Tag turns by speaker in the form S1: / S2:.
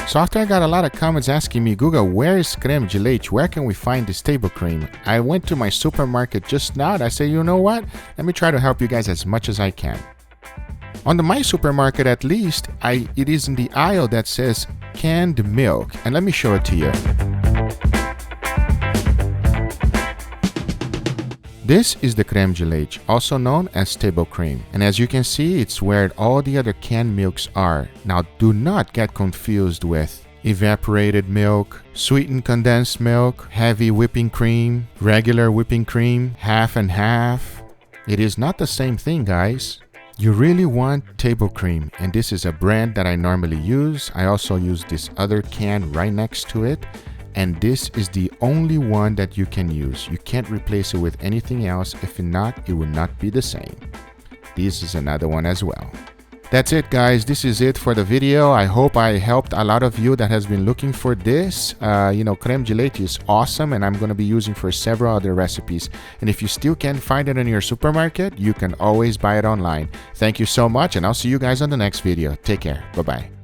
S1: So after I got a lot of comments asking me, Guga, where is creme de leche? Where can we find this table cream? I went to my supermarket just now and I said, you know what? Let me try to help you guys as much as I can. On the My Supermarket at least, it is in the aisle that says canned milk. And let me show it to you. This is the creme de leche, also known as table cream. And as you can see, it's where all the other canned milks are. Now, do not get confused with evaporated milk, sweetened condensed milk, heavy whipping cream, regular whipping cream, half and half. It is not the same thing, guys. You really want table cream, and this is a brand that I normally use. I also use this other can right next to it. And this is the only one that you can use. You can't replace it with anything else. If not, it will not be the same. This is another one as well. That's it, guys. This is it for the video. I hope I helped a lot of you that has been looking for this. Creme de leche is awesome, and I'm going to be using for several other recipes. And if you still can't find it in your supermarket, you can always buy it online. Thank you so much, and I'll see you guys on the next video. Take care. Bye-bye.